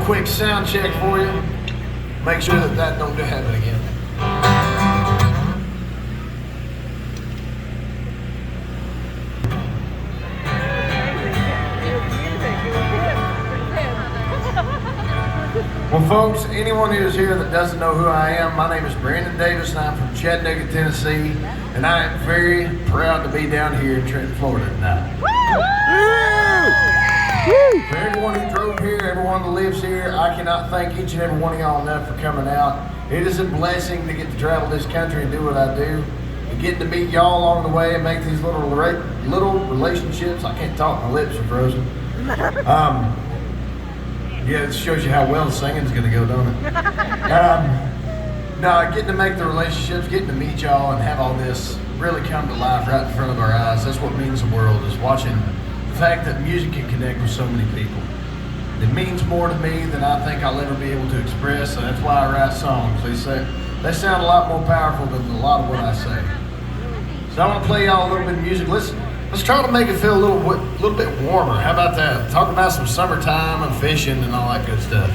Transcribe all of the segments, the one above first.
quick sound check for you. Make sure that don't happen again. Well, folks, anyone who's here that doesn't know who I am, my name is Brandon Davis, and I'm from Chattanooga, Tennessee, and I am very proud to be down here in Trenton, Florida tonight. For everyone who drove here, everyone that lives here, I cannot thank each and every one of y'all enough for coming out. It is a blessing to get to travel this country and do what I do, and getting to meet y'all along the way and make these little relationships. I can't talk, my lips are frozen. Yeah, it shows you how well the singing's gonna go, don't it? No, getting to make the relationships, getting to meet y'all and have all this really come to life right in front of our eyes. That's what means the world, is watching the fact that music can connect with so many people. It means more to me than I think I'll ever be able to express, so that's why I write songs. They sound a lot more powerful than a lot of what I say. So I want to play y'all a little bit of music. Let's try to make it feel a little bit warmer. How about that? Talk about some summertime and fishing and all that good stuff.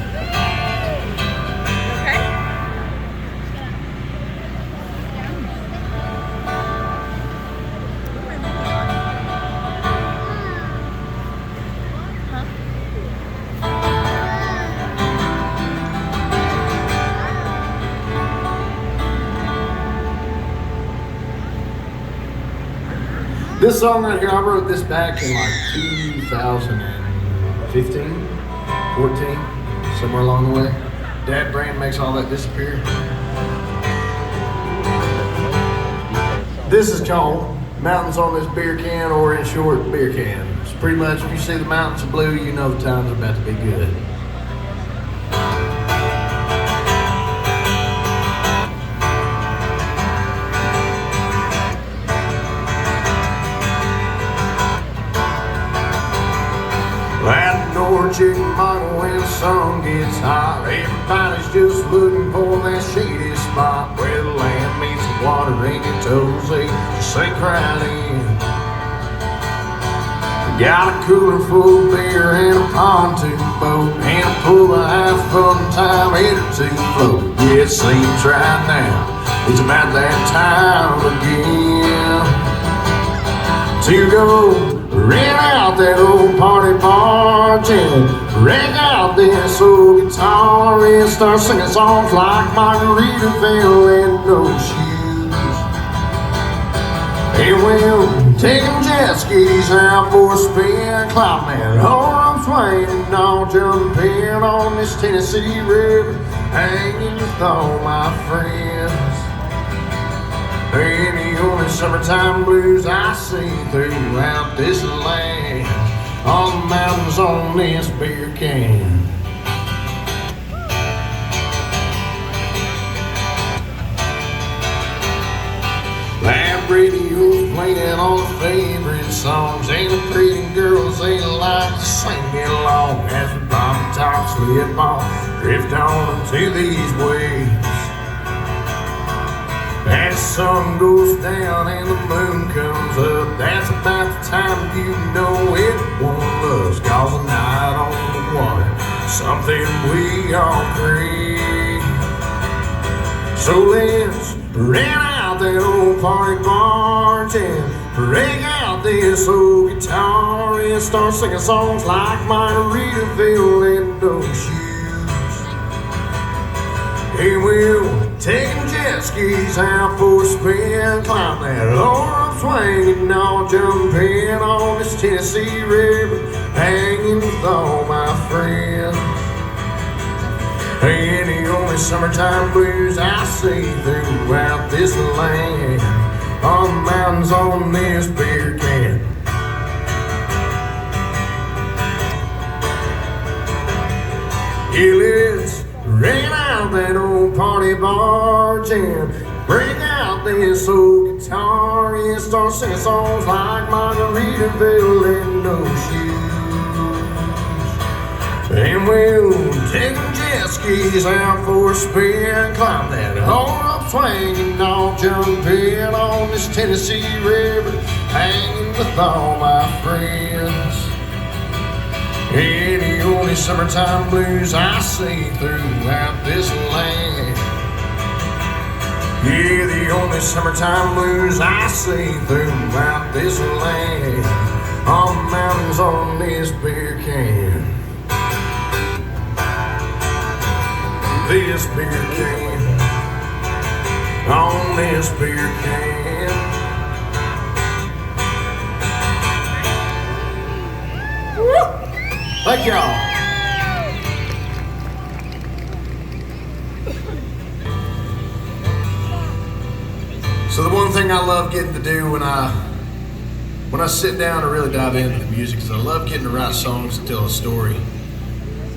This song right here, I wrote this back in like 2015, 14, somewhere along the way. Dad Brand makes all that disappear. This is called Mountains on This Beer Can, or in short, Beer Can. It's pretty much, if you see the mountains are blue, you know the times are about to be good. Chicken model when the sun gets hot, everybody's just looking for that shady spot where the land meets the water and your toes just sink right in. Got a cooler full of beer and a pontoon boat and a pool of half-full time headed to float. Yeah, it seems right now it's about that time again to go rent out that old party barge and rent out this old guitar and start singing songs like Margaritaville and no shoes. And we'll take them jet skis out for a spin, climb that arm swing and all jumping on this Tennessee river, hanging with all my friends. And the only summertime blues I see throughout this land are the mountains on this beer can. That radio's playing all the favorite songs, and the pretty girls, they like to sing along as we bomb the top, slip off, drift on into these waves. As the sun goes down and the moon comes up, that's about the time you know everyone loves. Cause a night on the water, something we all crave. So let's rent out that old party barge and break out this old guitar and start singing songs like Margaritaville and no shoes. And we'll take them jet skis out for a spin, climb that arm swing and all jumping on this Tennessee river, hanging with all my friends. And the only summertime blues I see throughout this land are the mountains on this beer can. Yeah, let's rent out that old party barge and bring out this old guitar and start singing songs like Margaritaville and no shoes. And we'll take them jet skis out for a spin, climb that arm swing and all jumping on this Tennessee river, hanging with all my friends. And the only only summertime blues I see throughout this land. Yeah, the only summertime blues I see throughout this land. On the mountains on this beer can. This beer can. On this beer can. Woo! Thank y'all. So the one thing I love getting to do when I sit down to really dive into the music is I love getting to write songs that tell a story.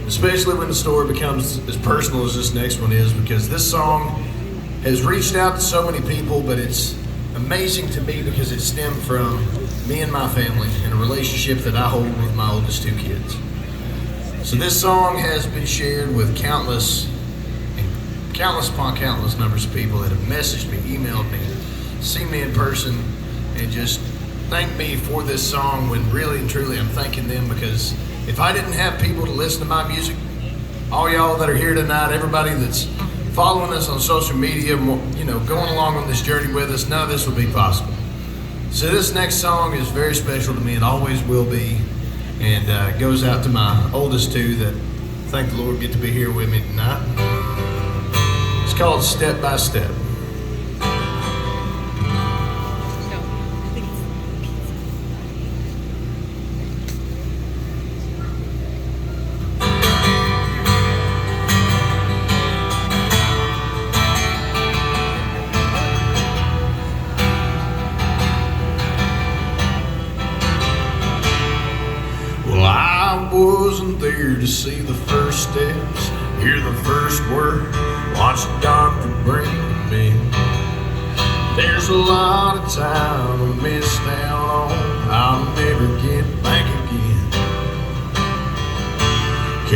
Especially when the story becomes as personal as this next one is, because this song has reached out to so many people, but it's amazing to me because it stemmed from me and my family and a relationship that I hold with my oldest two kids. So this song has been shared with countless upon countless numbers of people that have messaged me, emailed me, seen me in person, and just thanked me for this song, when really and truly I'm thanking them, because if I didn't have people to listen to my music, all y'all that are here tonight, everybody that's following us on social media, you know, going along on this journey with us, none of this would be possible. So this next song is very special to me. It always will be. And it goes out to my oldest two that, thank the Lord, get to be here with me tonight. It's called Step by Step. I wasn't there to see the first steps, hear the first word, watch the doctor bring me in. There's a lot of time I missed out on, I'll never get back again.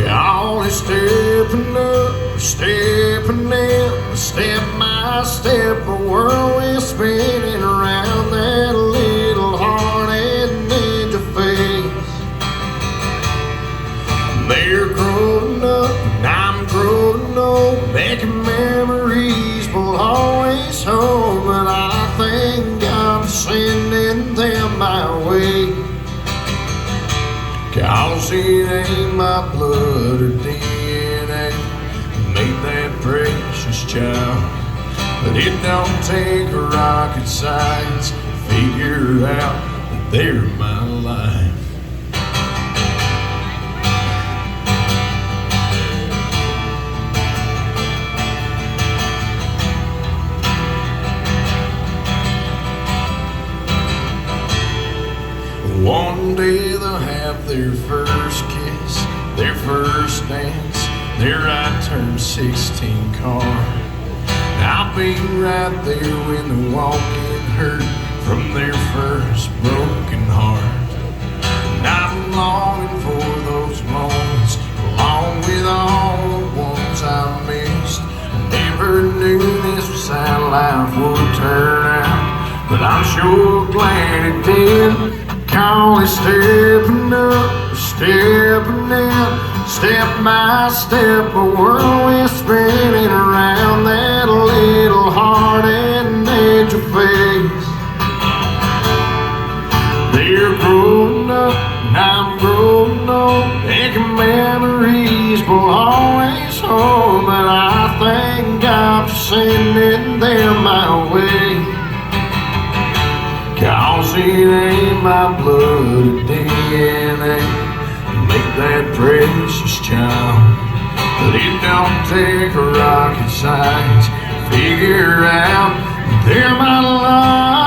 Always stepping up, stepping in, step by step, the world is spinning around that little hard-headed edge of face. They're growing up and I'm growing old, making memories will always hold, but I thank God for sending them my way. 'Cause it ain't my blood or DNA made that precious child, but it don't take rocket science to figure out that they're my life. One day they'll have their first kiss, their first dance, their right turn 16 car. I'll be right there when the walking hurt from their first broken heart. And I'm longing for those moments, along with all the ones I missed. I never knew this was how life would turn out, but I'm sure glad it did. Always stepping up, stepping in, step by step, the world is spinning around that little heart and edge of face. They're growing up and I'm growing old, making memories will always hold, but I thank God for sending them my way. 'Cause it ain't my blood or DNA make that precious child, but it don't take a rocket science to figure out they're my life.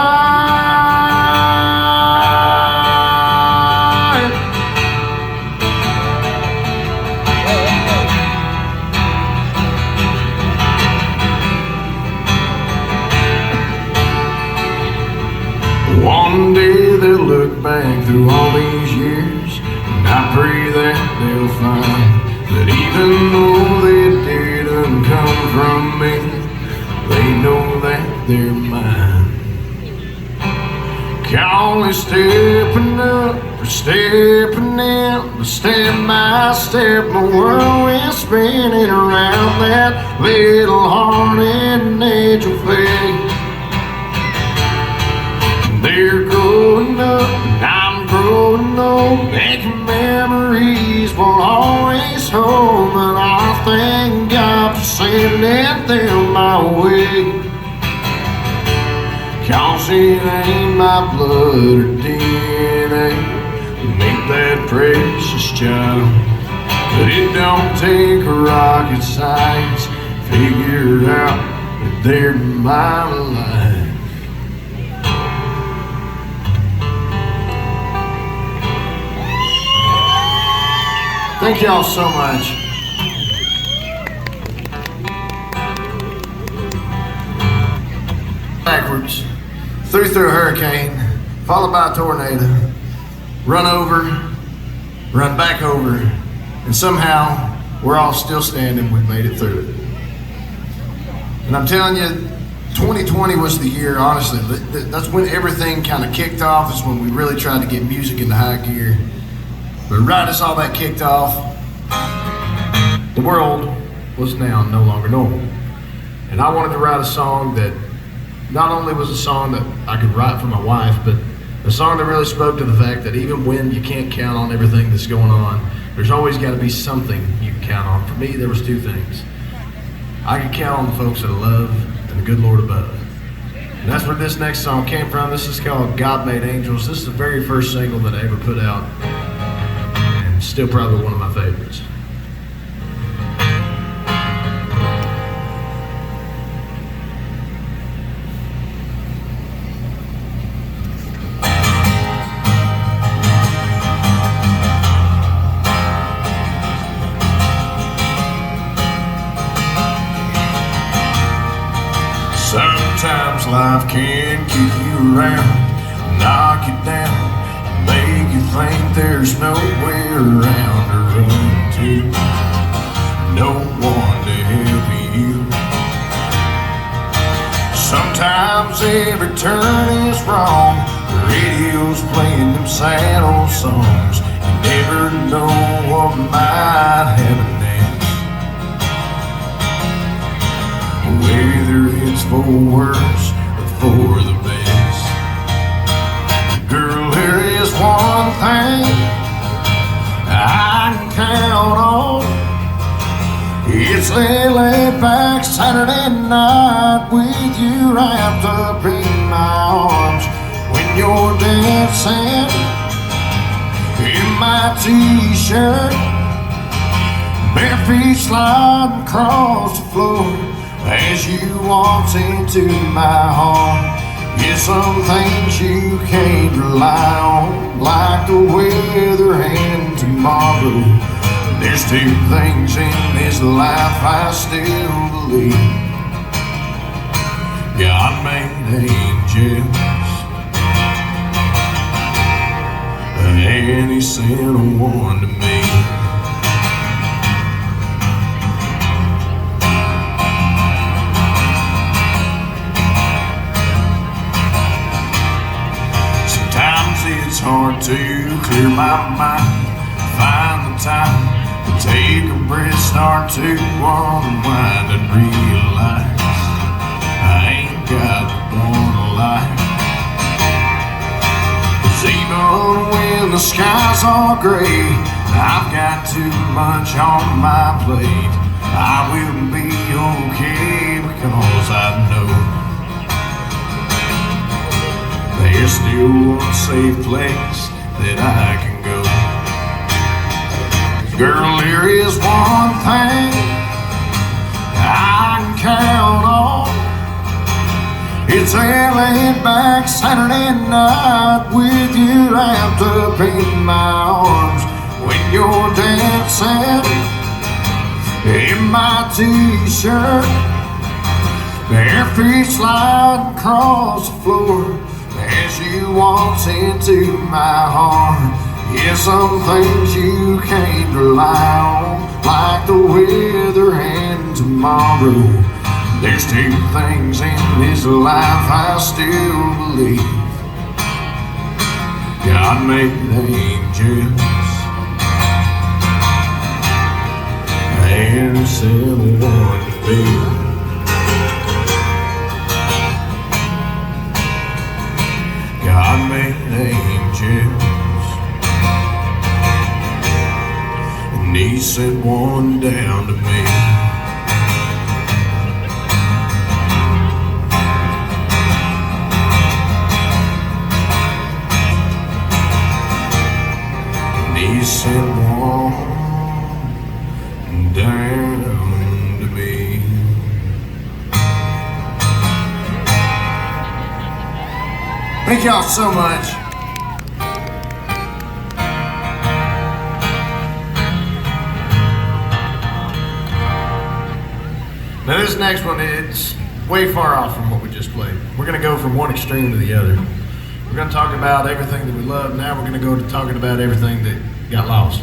One day they'll look back through all these years, and I pray that they'll find that even though they didn't come from me, they know that they're mine. Always stepping up, for stepping in, step by step, my world is spinning around that little hearted angel face. They're growing up and I'm growing old, making memories will always hold, but I thank God for sending them my way. 'Cause it ain't my blood or DNA to make that precious child. But it don't take rocket science to figure out that they're my life. Thank y'all so much. Backwards, through a hurricane, followed by a tornado, run over, run back over, and somehow we're all still standing. We've made it through it. And I'm telling you, 2020 was the year, honestly. That's when everything kind of kicked off, is when we really tried to get music into high gear. But right as all that kicked off, the world was now no longer normal. And I wanted to write a song that not only was a song that I could write for my wife, but a song that really spoke to the fact that even when you can't count on everything that's going on, there's always got to be something you can count on. For me, there was two things. I could count on the folks that I love and the good Lord above. And that's where this next song came from. This is called God Made Angels. This is the very first single that I ever put out. Still probably one of my favorites. Sometimes life can kick you around, knock you down, make you think there's nowhere around to run to, no one to help you. Sometimes every turn is wrong, the radio's playing them sad old songs. You never know what might happen next, whether it's for worse or for the best. Girl, there is one thing I can count on. It's a laid-back Saturday night with you wrapped up in my arms, when you're dancing in my t-shirt, bare feet sliding across the floor as you walk into my heart. Yeah, some things you can't rely on, like the weather and tomorrow. There's two things in this life I still believe: God made angels, and He sent one to me. It's hard to clear my mind, find the time to take a breath, start to unwind and realize I ain't got one life. 'Cause even when the skies are gray, I've got too much on my plate. I will be okay, because I know there's still one safe place that I can go. Girl, there is one thing I can count on. It's a laid-back Saturday night with you wrapped up in my arms, when you're dancing in my t-shirt, bare feet sliding across the floor as you walk into my heart. Yeah, some things you can't rely on, like the weather and tomorrow. There's two things in this life I still believe: God made angels and sent one to be. God made angels and He sent one down to me. He sent one down to me. Thank y'all so much. Now this next one, it's way far off from what we just played. We're gonna go from one extreme to the other. We're going to talk about everything that we love. Now we're going to go to talking about everything that got lost.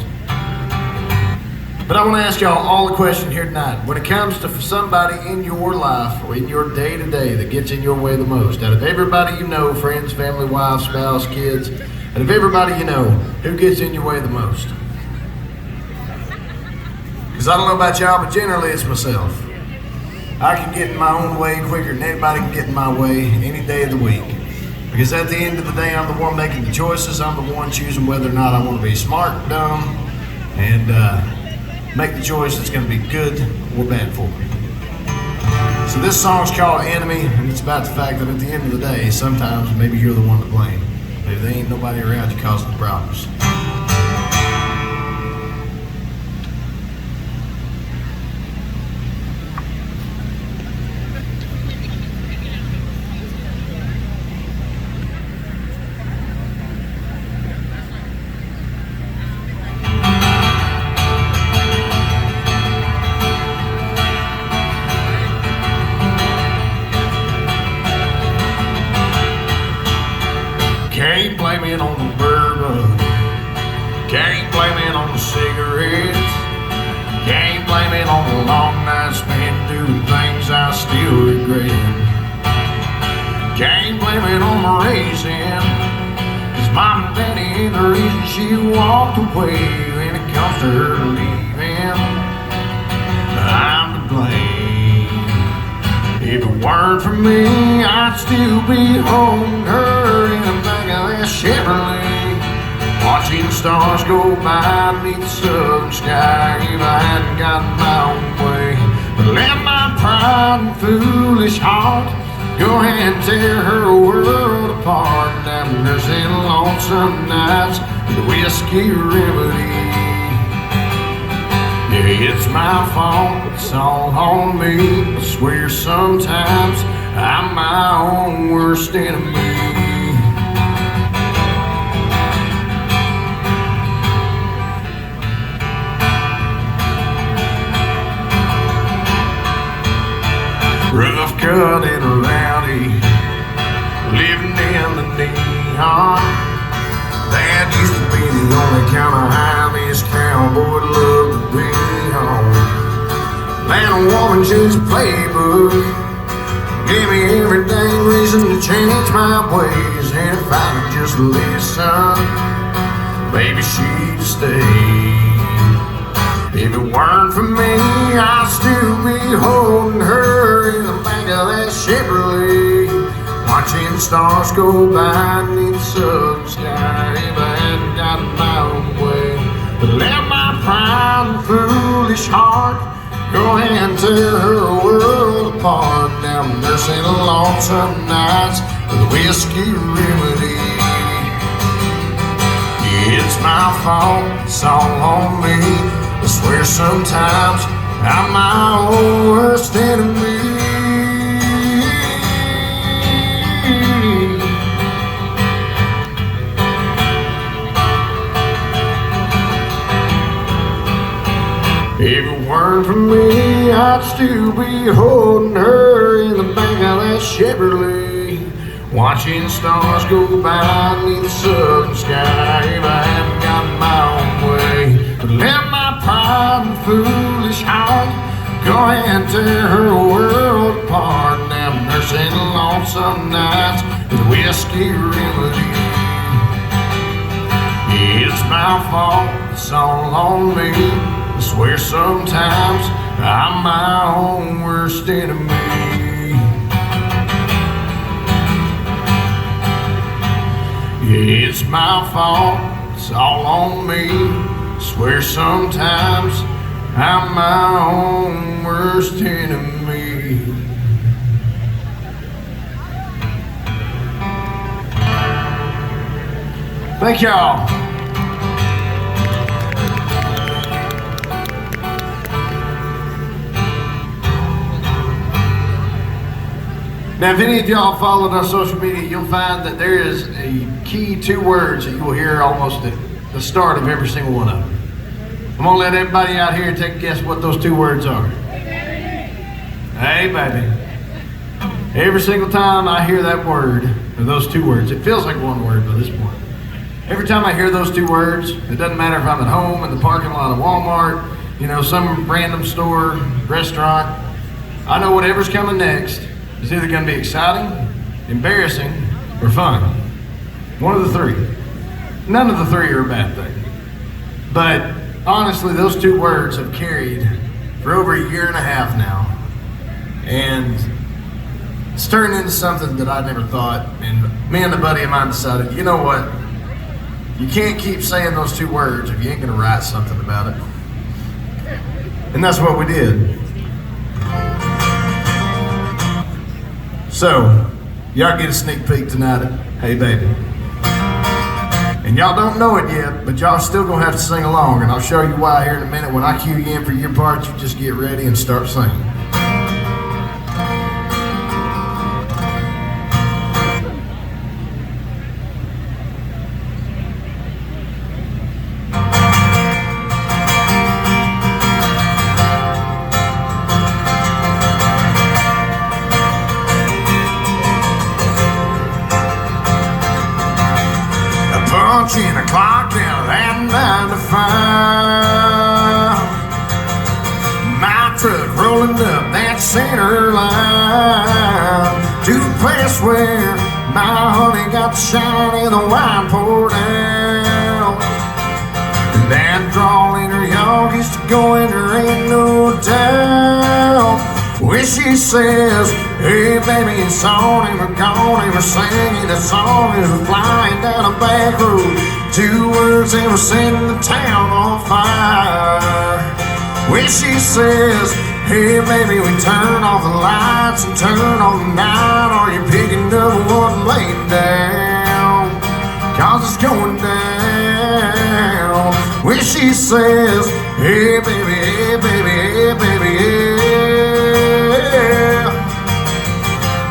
But I want to ask y'all all a question here tonight. When it comes to somebody in your life or in your day-to-day that gets in your way the most, out of everybody you know, friends, family, wife, spouse, kids, out of everybody you know, who gets in your way the most? Because I don't know about y'all, but generally it's myself. I can get in my own way quicker than anybody can get in my way any day of the week. Because at the end of the day, I'm the one making the choices. I'm the one choosing whether or not I want to be smart, dumb, and make the choice that's going to be good or bad for me. So this song's called Enemy, and it's about the fact that at the end of the day, sometimes maybe you're the one to blame. Maybe there ain't nobody around you causing the problems. Can't blame it on the bourbon, can't blame it on the cigarettes, can't blame it on the long nights spent doing things I still regret. Can't blame it on the raising, cause mom and daddy ain't the reason she walked away. When it comes to her leaving, I'm to blame. If it weren't for me, I'd still be holding her in a back of that Chevrolet, watching the stars go by beneath the southern sky. If I hadn't gotten my own way, but let my pride and foolish heart go ahead and tear her world apart. I'm nursing lonesome nights with a whiskey remedy. Yeah, it's my fault, it's all on me. I swear sometimes I'm my own worst enemy. Rough cut and rowdy, living in the neon. That used to be the only kind of high this cowboy loved to be on. Man or woman changed the playbook, gave me every dang reason to change my ways. And if I could just listen, maybe she'd stay. If it weren't for me, I'd still be holding her in the back of that Chevrolet, watching the stars go by beneath the southern sky. If I hadn't gotten my own way, but let my pride and foolish heart go ahead and tear her world apart. Now I'm nursing lonesome nights with a whiskey remedy. Yeah, it's my fault, it's all on me. I swear sometimes I'm my own worst enemy. If it weren't for me, I'd still be holding her in the back of that Chevrolet, watching the stars go by beneath the southern sky. If I hadn't gotten my own way, but let my pride and foolish heart go ahead and tear her world apart. Now I'm nursing lonesome nights with a whiskey remedy. my fault, it's all on me. I swear sometimes I'm my own worst enemy. Yeah, it's my fault, it's all on me. I swear sometimes I'm my own worst enemy. Thank y'all. Now, if any of y'all followed on social media, you'll find that there is a key 2 words that you will hear almost at the start of every single one of them. I'm gonna let everybody out here take a guess what those 2 words are. Hey, baby. Every single time I hear that word, or those 2 words, it feels like one word by this point. Every time I hear those 2 words, it doesn't matter if I'm at home, in the parking lot of Walmart, some random store, restaurant, I know whatever's coming next is either gonna be exciting, embarrassing, or fun. One of the 3. None of the 3 are a bad thing. But honestly, those 2 words have carried for over a year and a half now. And it's turned into something that I never thought. And me and a buddy of mine decided, you know what? You can't keep saying those 2 words if you ain't gonna write something about it. And that's what we did. So, y'all get a sneak peek tonight at Hey Baby. And y'all don't know it yet, but y'all still gonna have to sing along, and I'll show you why here in a minute. When I cue you in for your part, you just get ready and start singing. Punching a clock down that 9 to 5. My truck rolling up that center line to the place where my honey got the shine and the wine poured out. And that drawl in her yaw gets to go and there ain't no doubt. When she says, hey baby, it's on and we're gone and we're singing a song as we're flying down a back road. 2 words and we're setting the town on fire. When she says, hey baby, we turn off the lights and turn on the night. Are you picking up one laying down? 'Cause it's going down. When she says, hey baby, hey baby, hey baby, hey.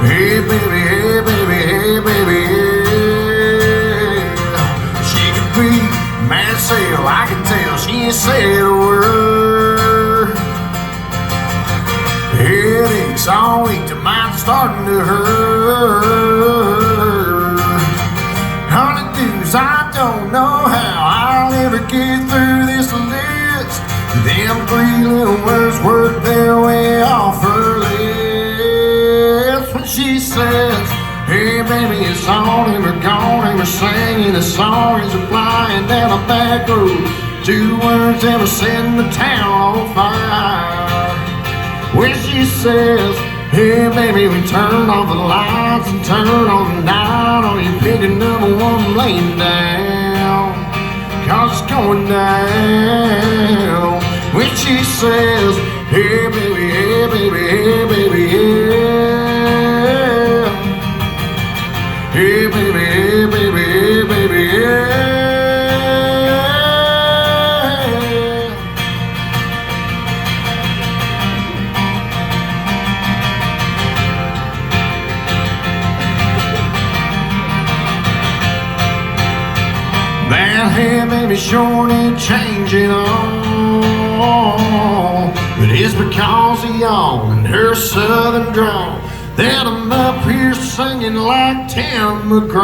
Hey baby, hey baby, hey baby, yeah. She could be mad as hell, I can tell she ain't said a word. Headaches all week, the mind's starting to hurt. Honeydews, I don't know how I'll ever get through this list. Them 3 little words work their way off her lips. She says, hey baby, it's on and we're gone and we're singing a song as we're flying down a back road. 2 words and we're setting the town on fire. When she says, hey baby, we turn off the lights and turn on the night. Are you picking up one laying down? 'Cause it's going down. When she says, hey baby, hey baby, hey baby, yeah. Hey baby, hey baby, hey baby, yeah. That hey baby sure ain't changing all, but it's because of y'all and her southern drawl that I'm up here singing like Tim McGraw.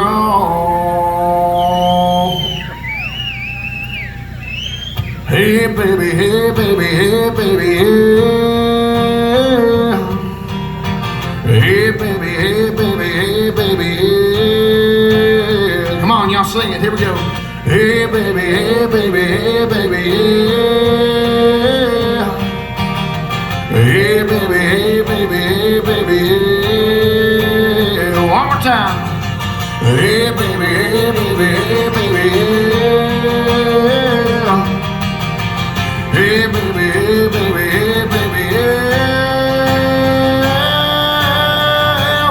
Hey baby, hey baby, hey baby, yeah. Hey baby, hey baby, hey baby, yeah. Come on, y'all sing it, here we go. Hey baby, hey baby, hey baby, yeah. Hey baby, hey baby, hey baby, yeah. One more time. Hey baby, hey baby, hey baby, yeah. Hey baby, hey baby, hey baby, yeah.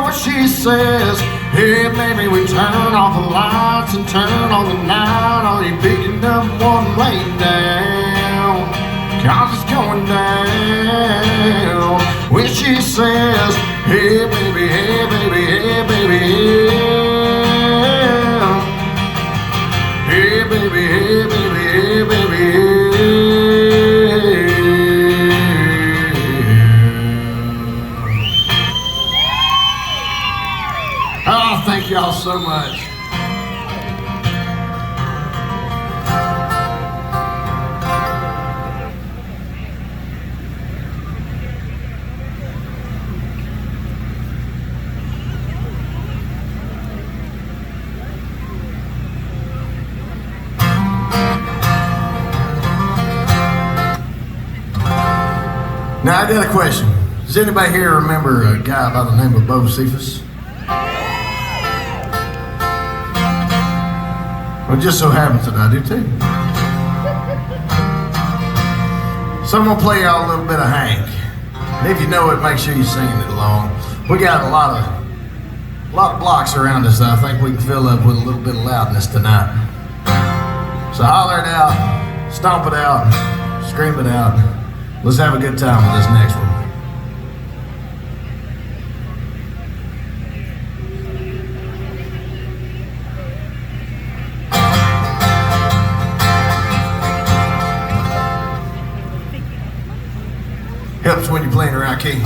What she says, hey baby, we turn off the lights and turn on the night. Are you picking up one laying down? 'Cause it's going down. When she says, hey baby, hey baby, hey baby, yeah. Hey baby, hey baby, hey baby, yeah. Oh, thank y'all so much. Now I got a question. Does anybody here remember a guy by the name of Bo Cephas? Well, it just so happens that I do too. So I'm gonna play y'all a little bit of Hank. And if you know it, make sure you're singing it along. We got a lot of blocks around us that I think we can fill up with a little bit of loudness tonight. So holler it out, stomp it out, scream it out. Let's have a good time with this next one. Helps when you're playing the right key.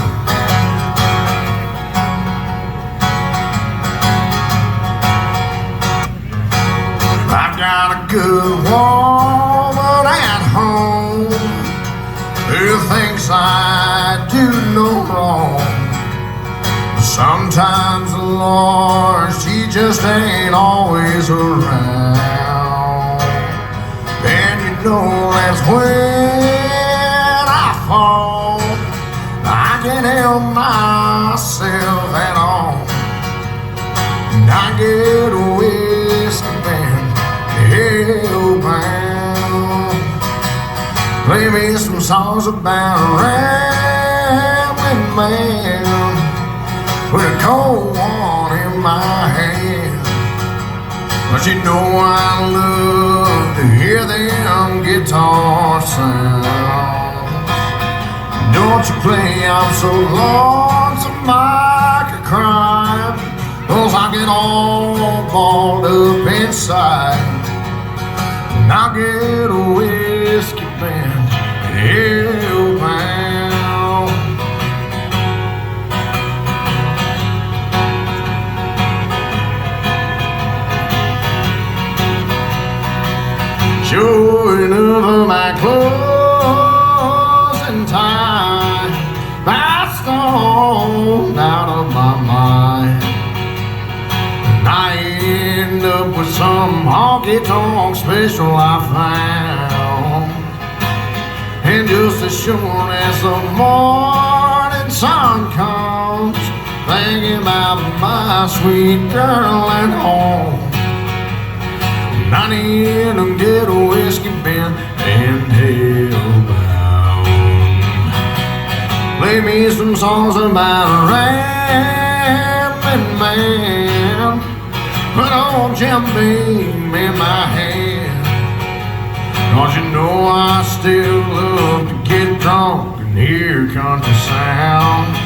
I've got a good woman at home who thinks I do no wrong. Sometimes the Lord, she just ain't always around. And you know that's when I fall. I can't help myself at all. And I get a whiskey band, hellbound. Play me some songs about a rambling man with a cold one in my hand. But you know I love to hear them guitar sounds. Don't you play, I'm so lonesome I could cry, 'cause I get all balled up inside. And I get a whiskey band and hellbound. Sure enough, my closing time passed on out of my mind. And I end up with some honky-tonk special I found. And just as sure as the morning sun comes, thinking about my sweet girl at home. And I need to get a whiskey band and hellbound. Play me some songs about a rambling man, put old Jim Beam in my hand. 'Cause you know I still love to get drunk and hear country sounds.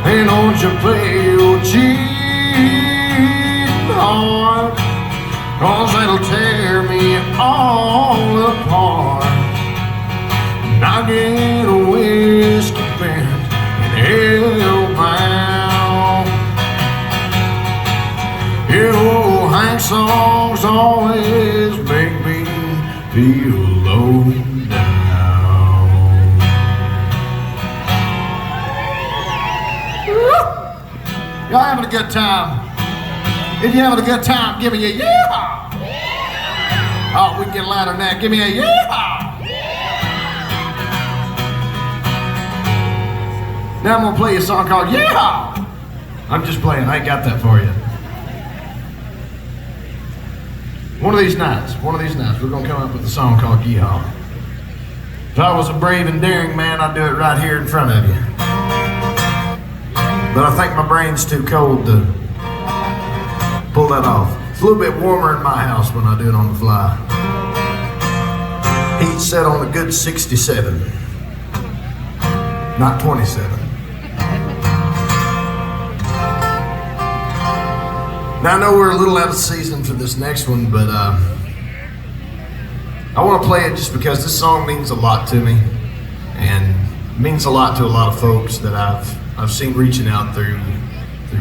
And don't you play your cheating heart, 'cause it'll tear me all apart. And I get a whiskey band and hellbound. You know, Hank songs always make me feel low down. Y'all having a good time? If you're having a good time, give me a yeah! Oh, we can get louder than that. Give me a yeehaw! Now I'm gonna play a song called Yeehaw! I'm just playing, I ain't got that for you. One of these nights, we're gonna come up with a song called Yeehaw. If I was a brave and daring man, I'd do it right here in front of you. But I think my brain's too cold to pull that off. It's a little bit warmer in my house when I do it on the fly. Heat set on a good 67, not 27. Now I know we're a little out of season for this next one, but I want to play it just because this song means a lot to me, and means a lot to a lot of folks that I've seen reaching out through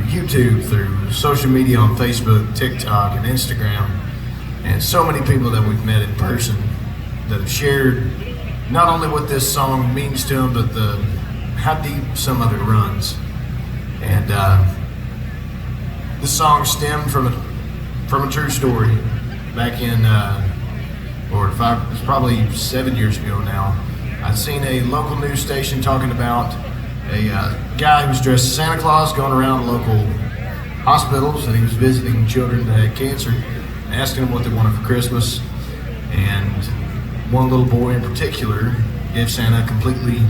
YouTube, through social media on Facebook, TikTok, and Instagram, and so many people that we've met in person that have shared not only what this song means to them, but how deep some of it runs. And this song stemmed from a true story. Back in, it's probably 7 years ago now. I'd seen a local news station talking about a guy who was dressed as Santa Claus going around local hospitals, and he was visiting children that had cancer, and asking them what they wanted for Christmas. And one little boy in particular gave Santa a completely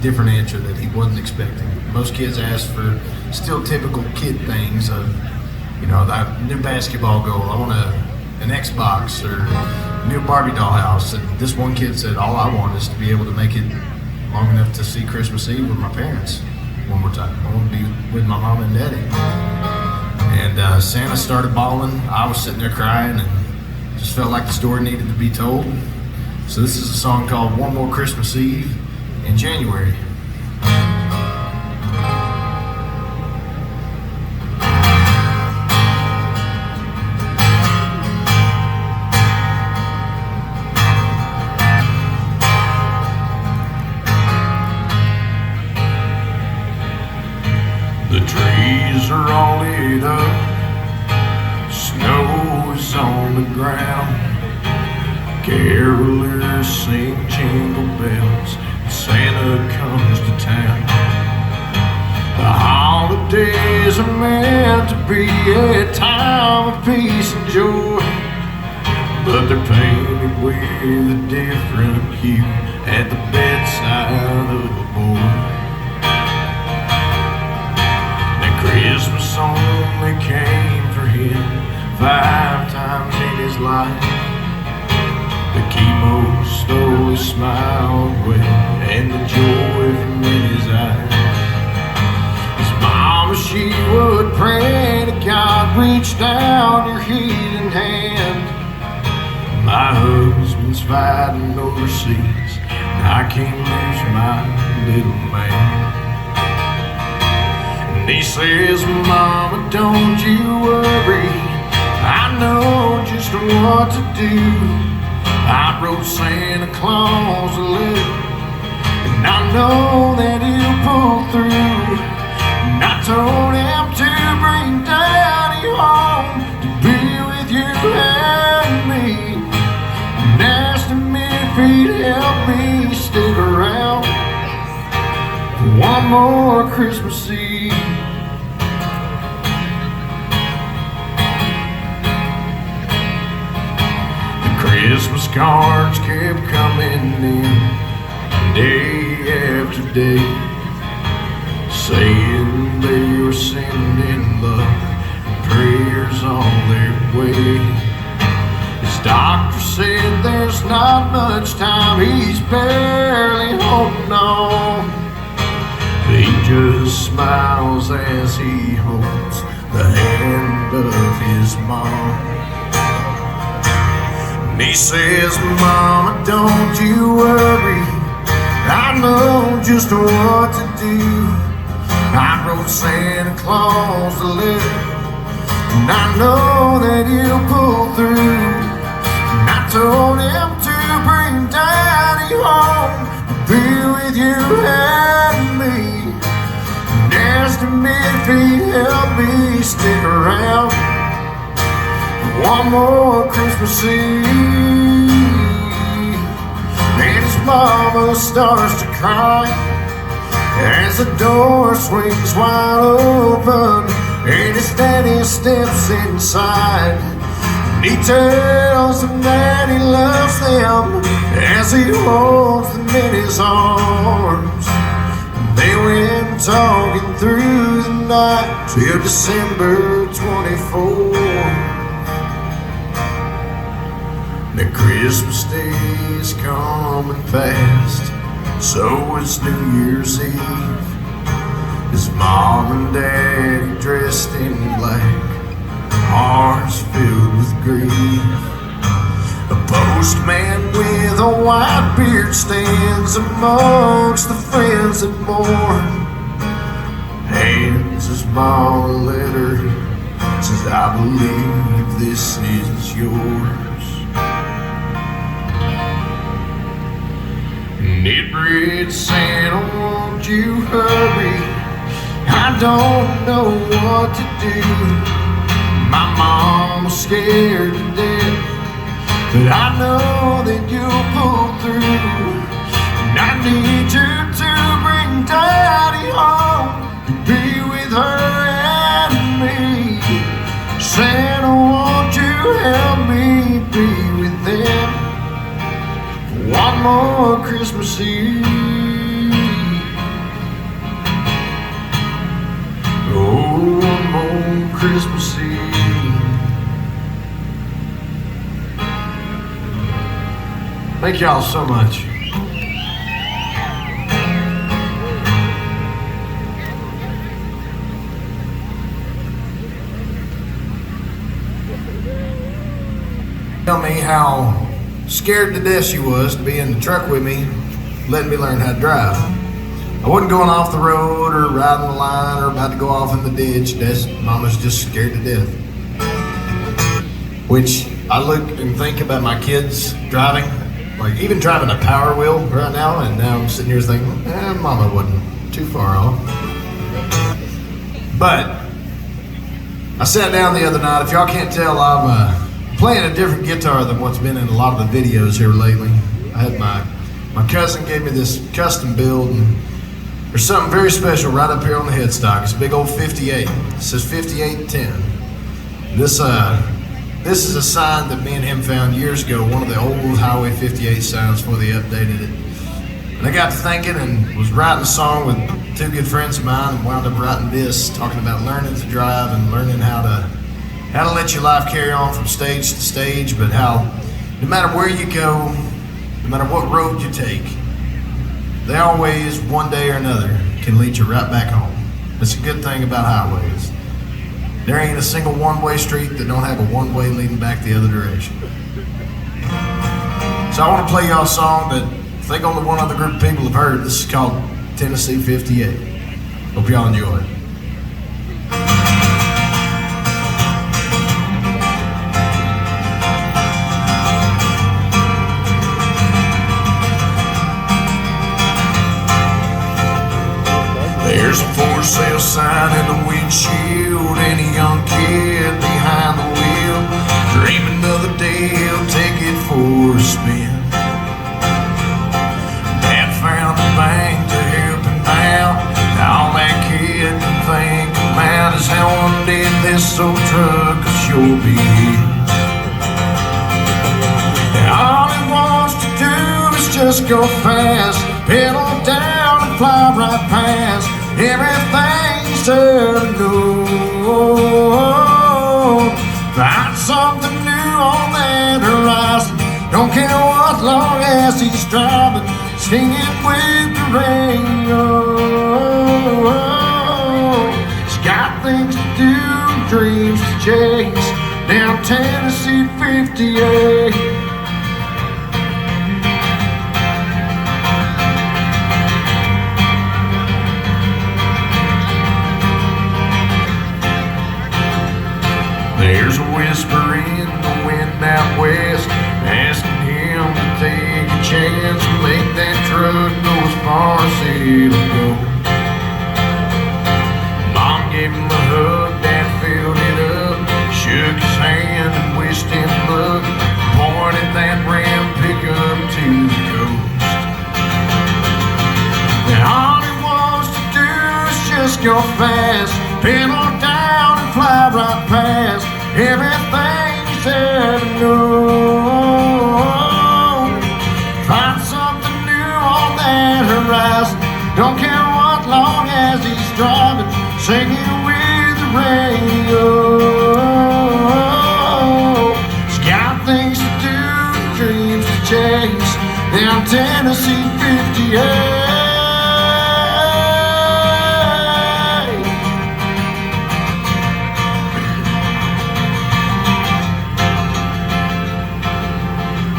different answer that he wasn't expecting. Most kids ask for still typical kid things of, that new basketball goal, I want an Xbox or a new Barbie doll house. And this one kid said, all I want is to be able to make it long enough to see Christmas Eve with my parents one more time. I want to be with my mom and daddy. And Santa started bawling. I was sitting there crying and just felt like the story needed to be told. So this is a song called One More Christmas Eve in January. The trees are all lit up, snow is on the ground, carolers sing jingle bells, Santa comes to town. The holidays are meant to be a time of peace and joy, but they're painted with a different hue at the bedside of the boy. Christmas only came for him 5 times in his life. The chemo slowly smiled away, and the joy from in his eyes. His mama, she would pray to God, reach down your healing hand. My husband's fighting overseas, and I can't lose my little man. He says, Mama, don't you worry, I know just what to do. I wrote Santa Claus a letter, and I know that he'll pull through. And I told him to bring Daddy home to be with you and me, and asked him if he'd help me stick around for one more Christmas Eve. Christmas cards kept coming in day after day, saying they were sending love and prayers on their way. His doctor said there's not much time, he's barely holding on. He just smiles as he holds the hand of his mom. And he says, Mama, don't you worry, I know just what to do. I wrote Santa Claus a letter, and I know that he'll pull through. And I told him to bring Daddy home to be with you and me, and asked him if he'd help me stick around one more Christmas Eve. mama starts to cry as the door swings wide open and his daddy steps inside. He tells them that he loves them as he holds them in his arms. They went talking through the night till December 24th. The Christmas Day is coming fast, so it's New Year's Eve. His mom and daddy dressed in black, hearts filled with grief. A postman with a white beard stands amongst the friends that mourn. Hands his mom a letter, says, I believe this is yours. It read, Santa, won't you hurry? I don't know what to do. My mom's scared to death, but I know that you'll pull through. And I need you to bring Daddy home to be with her and me. Santa, won't you help me be with them for one more Christmas Eve? Oh, one more Christmas Eve. Thank y'all so much. Tell me how scared to death she was to be in the truck with me, letting me learn how to drive. I wasn't going off the road or riding the line or about to go off in the ditch. Mama's just scared to death. Which I look and think about my kids driving, like even driving a Power Wheel right now, and now I'm sitting here thinking, Mama wasn't too far off. But I sat down the other night. If y'all can't tell, I'm playing a different guitar than what's been in a lot of the videos here lately. I had my cousin gave me this custom build, and there's something very special right up here on the headstock. It's a big old 58. It says 5810. This is a sign that me and him found years ago, one of the old Highway 58 signs before they updated it. And I got to thinking and was writing a song with two good friends of mine and wound up writing this, talking about learning to drive and learning how to let your life carry on from stage to stage, but how no matter where you go, no matter what road you take, they always, one day or another, can lead you right back home. That's a good thing about highways. There ain't a single one-way street that don't have a one-way leading back the other direction. So I want to play y'all a song that I think only one other group of people have heard. This is called Tennessee 58. Hope y'all enjoy it. There's a for sale sign in the windshield and a young kid behind the wheel, dreaming of the day he'll take it for a spin. Dad found a bank to help him out. All that kid can think about is how one day this old truck will sure be his. All he wants to do is just go fast, pedal down and fly right past everything he's turning on. Find something new on that horizon. Don't care what, long as he's driving, singing with the radio. He's got things to do, dreams to chase, down Tennessee 58. There's a whisper in the wind out west, asking him to take a chance and make that truck go as far as it'll go. Mom gave him a hug, Dad filled it up, shook his hand and wished him luck, pointed that Ram pickup to the coast. go fast, pedal down and fly right past everything he's ever known. Find something new on that horizon, don't care what, long as he's driving, singing with the radio. He's got things to do, dreams to chase, down Tennessee 58.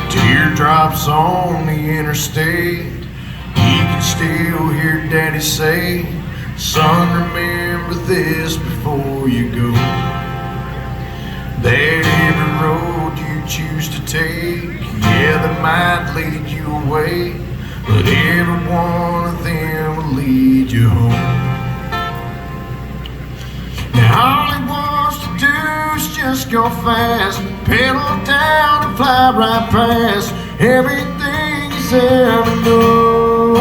Teardrops on the interstate, you can still hear Daddy say, son, remember this before you go. That every road you choose to take, yeah, that might lead you away, but every one of them will lead you home. Now all he wants to do is just go fast, pedal down and fly right past everything he's ever known.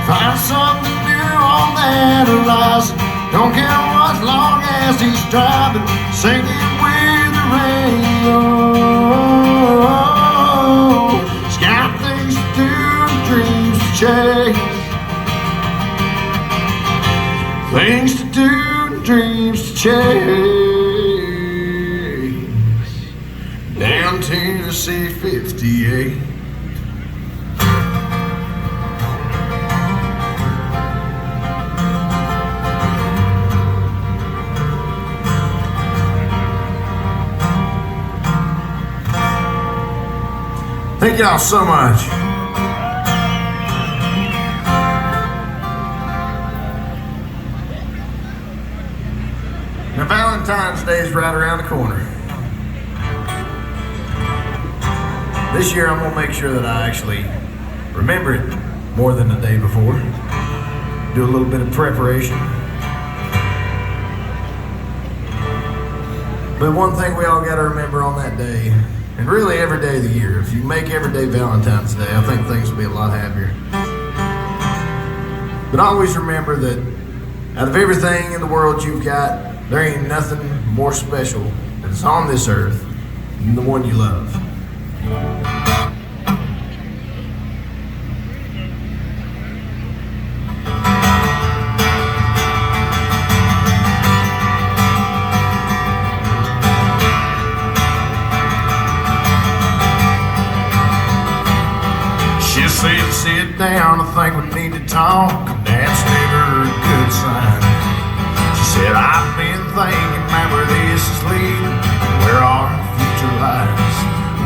Find something new on that horizon, don't care what, long as he's driving, singing with the radio. He's got things to do, dreams to chase, things to do, dreams to chase, down Tennessee 58. Thank y'all so much. Now Valentine's Day is right around the corner. This year I'm gonna make sure that I actually remember it more than the day before. Do a little bit of preparation. But one thing we all gotta remember on that day, and really every day of the year, if you make every day Valentine's Day, I think things will be a lot happier. But always remember that out of everything in the world you've got, there ain't nothing more special that's on this earth than the one you love. She said, sit down, I think we need to talk. That's never a good sign. She said, I've been thinking about where this is leading, where our future lies.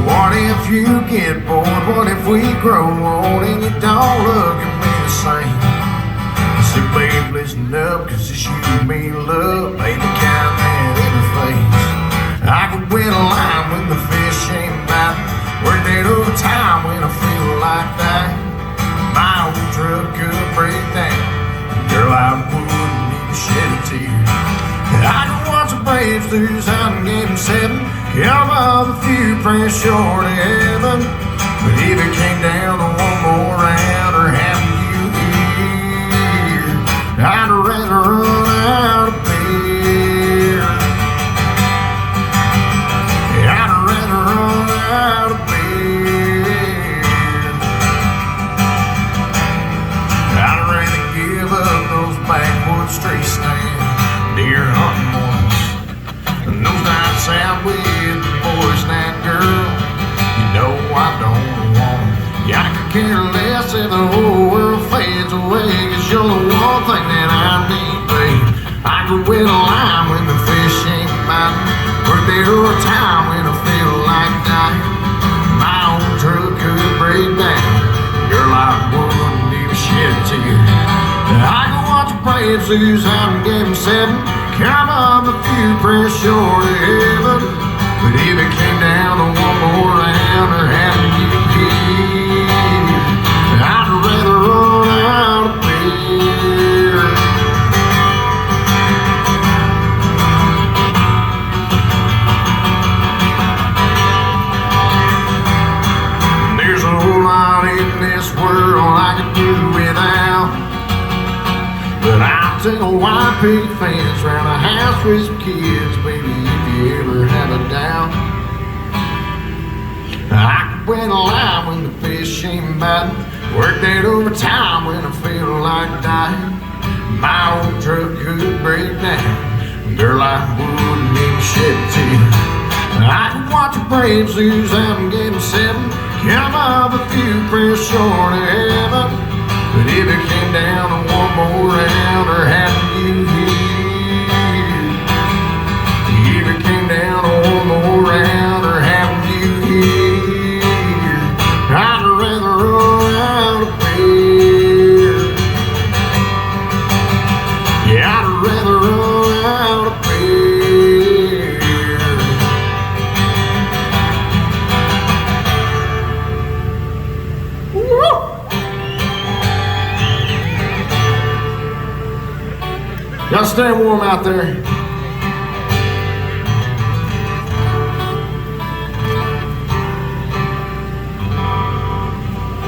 What if you get bored? What if we grow old and you don't look at me the same? I said, babe, listen up, cause it's you and me, love ain't the kind that ever fades. I could win a line when the fish ain't biting, work that overtime when I feel like that. My old truck could break down, girl, I wouldn't even shed a tear. I could watch the Braves lose out in Game 7, count up a few, press short of heaven. But if it came down to one more round or having you here, I'd rather run out of beer. I'd rather run out of beer. I'd rather give up those backwoods street stands, deer hunting mornings, and those nights out with the boys and that girl. You know I don't want it. Yeah, I could care less if the whole world fades away, cause you're the one thing that I need, babe. I could wait a line when the fish ain't biting, work there a time when I feel like dying. My old truck could break down, girl, I wouldn't even shed a tear. I could watch the Braves lose out in Game 7, count up a few, press short of heaven. But if it came down to one more round or having you here, I'd rather run out of beer. There's a whole lot in this world I could do without. and a white picket fence around a house with some kids. Baby, if you ever have a doubt, I could wait a line when the fish ain't biting, work that overtime when I feel like dying. My old truck could break down, girl, I wouldn't even shed a tear. I could watch the Braves lose out in Game 7, come up a few prayers short of heaven. But if it came down to one more round or having you here, if it came down to one more round or having you here, I'd rather run out of beer. Yeah, I'd rather run out of beer. Woo! Y'all stay warm out there.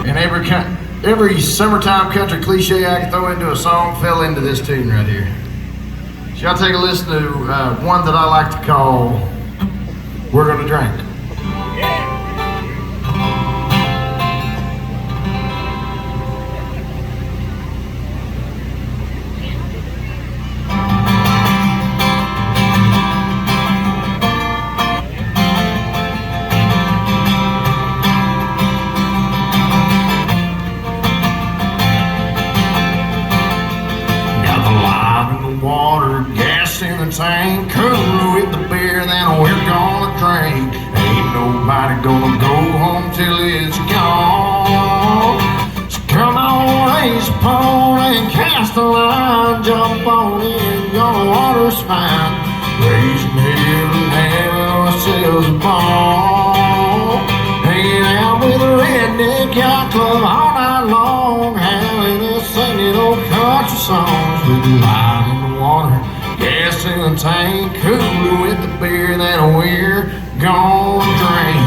And every summertime country cliche I could throw into a song fell into this tune right here. So y'all take a listen to one that I like to call We're Gonna Drink. Water, gas in the tank, cool with the beer, then we're gonna drink. Ain't nobody gonna go home till it's gone. So come on, raise a pole and cast a line, jump on in, your water's fine. Raising hell and having ourselves a ball. Hanging out with a redneck yacht club all night long, howling and singing old country songs with the line in the water, gas in the tank, cool with the beer that we're gonna drink.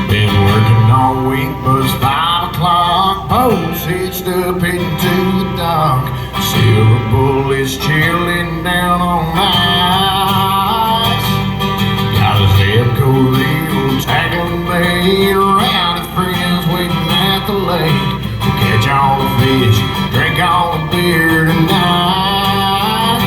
Been working all week, but it's 5 o'clock, boats hitched up heading to the dock. Silver bullets chilling down on ice. Got a Zebco reel tackling bait, around with friends waiting at the lake. We'll catch all the fish, drink all the beer tonight.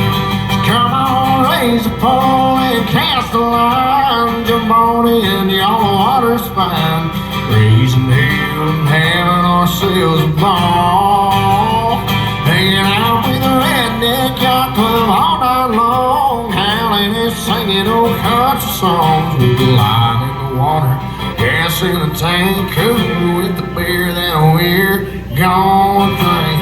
Come on, raise a pole and cast a line, jump on in, y'all, the water's fine. Raising hell and having ourselves a ball. Hanging out with a redneck yacht club all night long, howling and singing old country songs with the line in the water, gas in the tank, cool with the beer that we're gonna drink.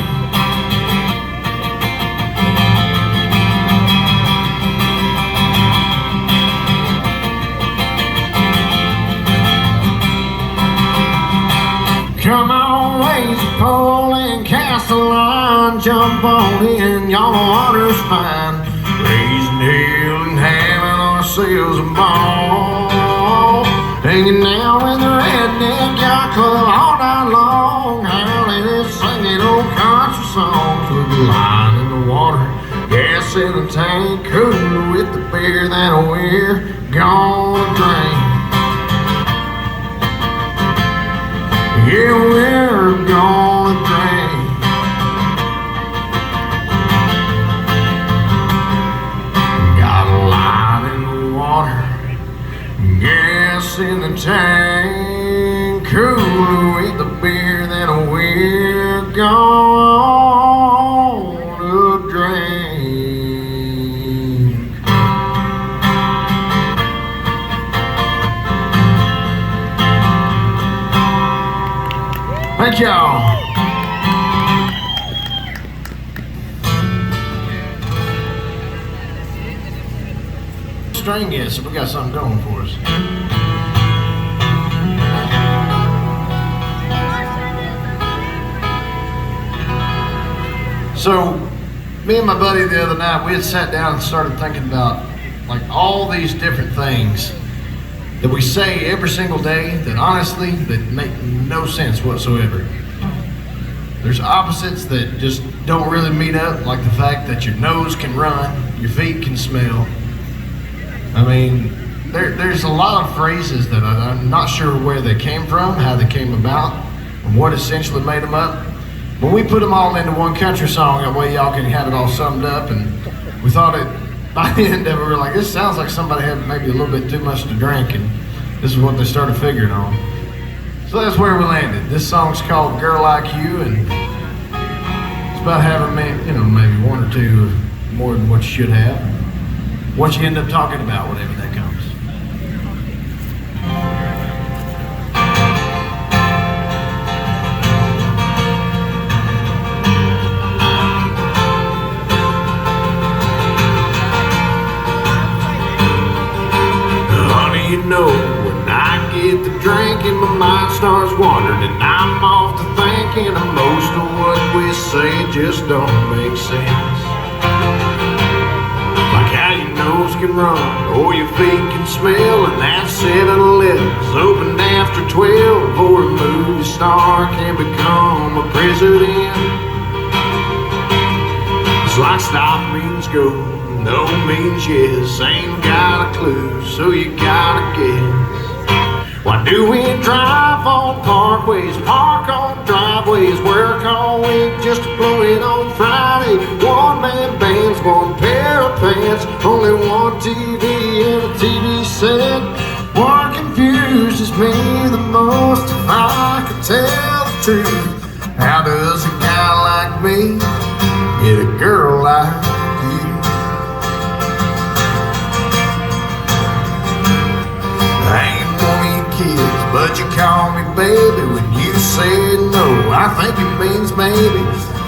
Come on, raise a pole and cast a line, jump on in, y'all, the water's fine. Raising hell and having ourselves a ball. Hanging out with the redneck yacht club all night long, howling and singing old country songs with the line in the water, gas in the tank, cool with the beer that we're gonna drink. Yeah, we're gonna drink. Got a line in the water, gas in the tank, cool with the beer that we're gonna drink. Thank y'all. String is, so we got something going for us. So, me and my buddy the other night, we had sat down and started thinking about like all these different things that we say every single day that honestly, that make no sense whatsoever. There's opposites that just don't really meet up, like the fact that your nose can run, your feet can smell. I mean, there's a lot of phrases that I'm not sure where they came from, how they came about, and what essentially made them up. But we put them all into one country song, that way y'all can have it all summed up, and we thought it, by the end of it, we were like, this sounds like somebody had maybe a little bit too much to drink, and this is what they started figuring on. So that's where we landed. This song's called Girl Like You, and it's about having, maybe one or two more than what you should have. What you end up talking about, whatever that comes. Honey, you know, when I get to drinking, my mind starts wandering, and I'm off to thinking of most of what we say just don't make sense. Like how your nose can run, or your feet can smell, and that 7-Eleven's opened after 12, or a movie star can become a president. It's like stop means go, no means yes, ain't got a clue, so you gotta guess. Why do we drive on parkways, park on driveways, work all week just to blow it on Friday? One-man bands, one pair of pants, only one TV and a TV set. What confuses me the most, if I could tell the truth, how does a guy like me get a girl like you? I ain't one of you kids, but you call me baby when you say no. I think it means maybe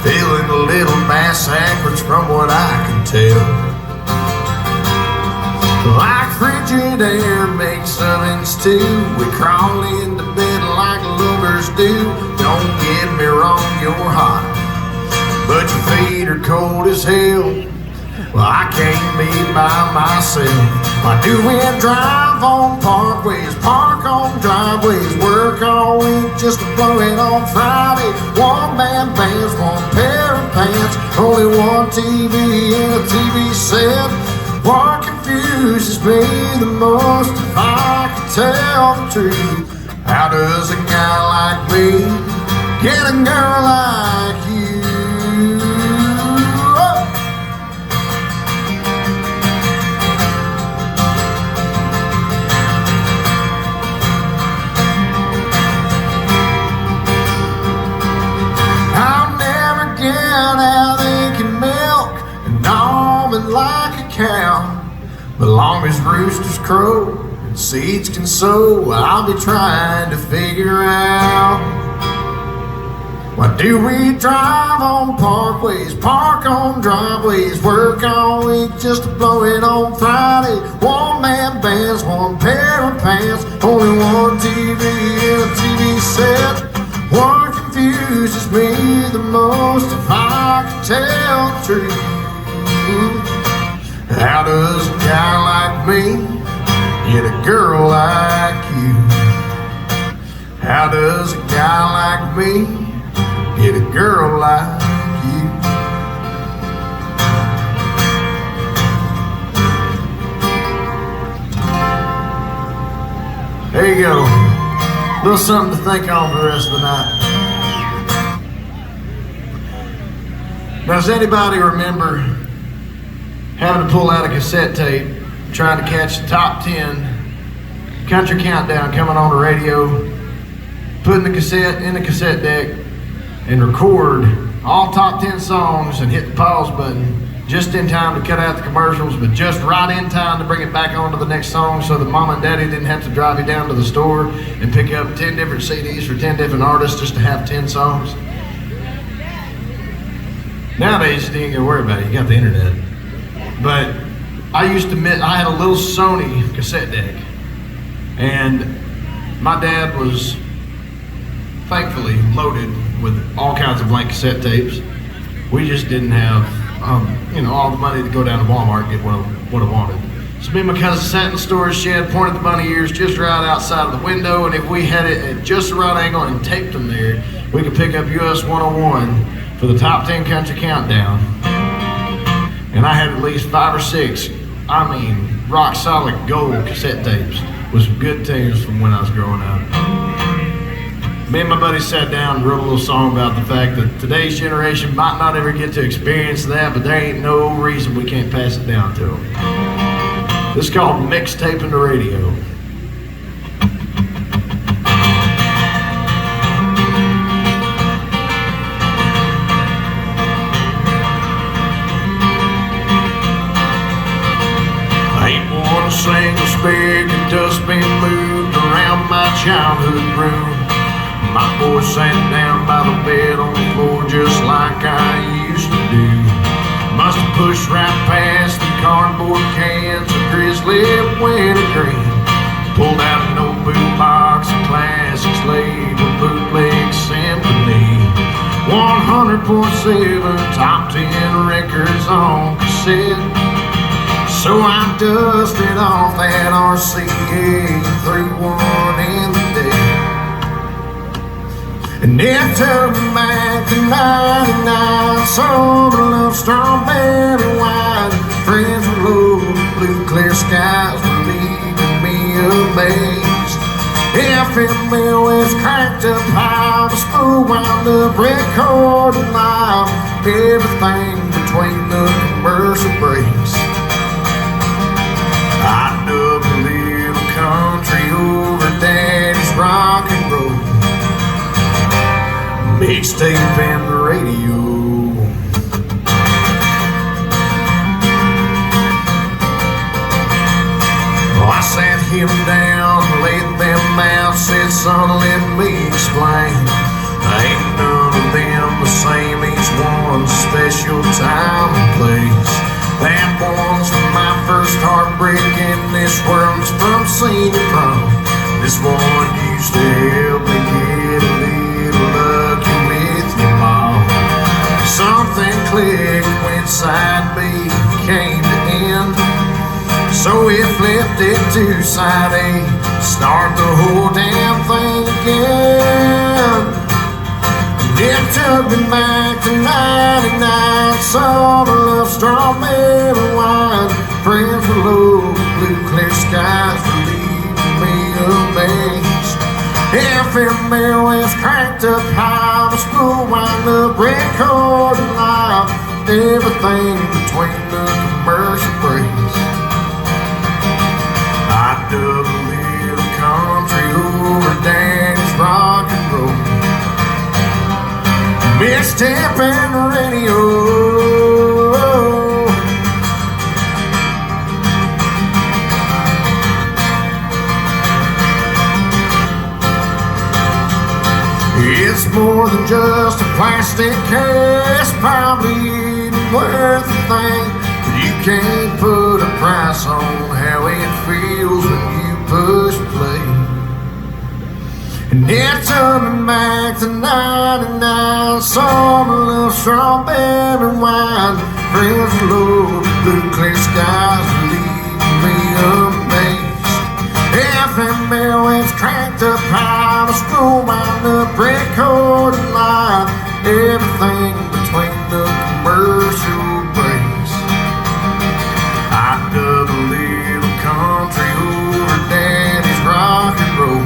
feeling a little bass backwards from what I can tell. Like frigid air makes ovens too, we crawl into bed like lovers do. Don't get me wrong, you're hot, but your feet are cold as hell. Well, I can't be by myself. Why do we drive on parkways, park on driveways, work all week just to blow it on Friday? One-man bands, one pair of pants, only one TV and a TV set. What confuses me the most, if I could tell the truth, how does a guy like me get a girl like you? How they can milk an almond like a cow, but long as roosters crow and seeds can sow, I'll be trying to figure out. Why do we drive on parkways, park on driveways, work all week just to blow it on Friday? One-man bands, one pair of pants, only one TV and a TV set. What confuses me the most, if I could tell the truth, how does a guy like me get a girl like you? How does a guy like me get a girl like you? There you go. A little something to think on for the rest of the night. Does anybody remember having to pull out a cassette tape, trying to catch the top 10 country countdown coming on the radio, putting the cassette in the cassette deck, and record all top 10 songs and hit the pause button just in time to cut out the commercials, but just right in time to bring it back on to the next song so that mom and daddy didn't have to drive you down to the store and pick up 10 different CDs for 10 different artists just to have 10 songs? Nowadays, you ain't gotta worry about it, you got the internet. But I used to admit, I had a little Sony cassette deck, and my dad was thankfully loaded with all kinds of blank cassette tapes. We just didn't have all the money to go down to Walmart and get what I wanted. So me and my cousin sat in the storage shed, pointed the bunny ears just right outside of the window, and if we had it at just the right angle and taped them there, we could pick up US 101 for the top 10 country countdown. And I had at least 5 or 6, rock solid gold cassette tapes with some good tunes from when I was growing up. Me and my buddy sat down and wrote a little song about the fact that today's generation might not ever get to experience that, but there ain't no reason we can't pass it down to them. This is called Mixtaping the Radio. Ain't one single spade that just been moved around my childhood room. My boy sat down by the bed on the floor just like I used to do. Must have pushed right past the cardboard cans of grizzly wintergreen. Pulled out an old boot box of classics labeled Bootleg Symphony. 100.7 top 10 records on cassette. So I dusted off that RCA and threw one in the deck. And it took me back to 99, summer love, strawberry wine. Friends were low, blue clear skies were leaving me amazed. FML was cranked up high, the spool wound up, recording live. Everything between the commercial breaks. I dug a little country over daddy's rock and roll. Mixtaping the radio. Well, I sat him down, laid them out, said, son, let me explain. Ain't none of them the same, each one's a special time and place. That one's from my first heartbreak, and this one's from senior prom. This one used to help me get a little lucky with your mom. Something clicked when side B came to end, so we flipped it to side A, start the whole damn thing again. It took me back to 99, summer love, strawberry wine. Friends were low, blue clear skies were leaving me amazed. FML was cranked up high, the spool wound up, recording live. Everything between the commercial breaks. I dug a little country over daddy's rock and roll. Mixtaping the radio. It's more than just a plastic case, probably ain't worth a thing. You can't put a price on how it feels when you push play. And it took me back to 99, summer love, strawberry wine. Friends were low, blue clear skies were leaving me amazed. FML is cranked up high, the school wound up, recording live. Everything between the commercial breaks. I dug a little country over daddy's rock and roll.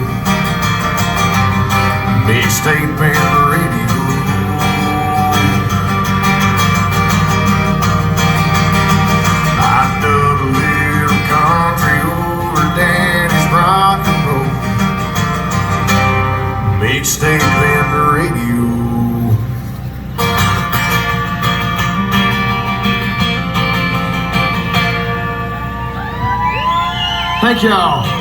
Mixtaping the radio. I dug a little country over daddy's rock and roll. Mixtaping the radio. Thank y'all.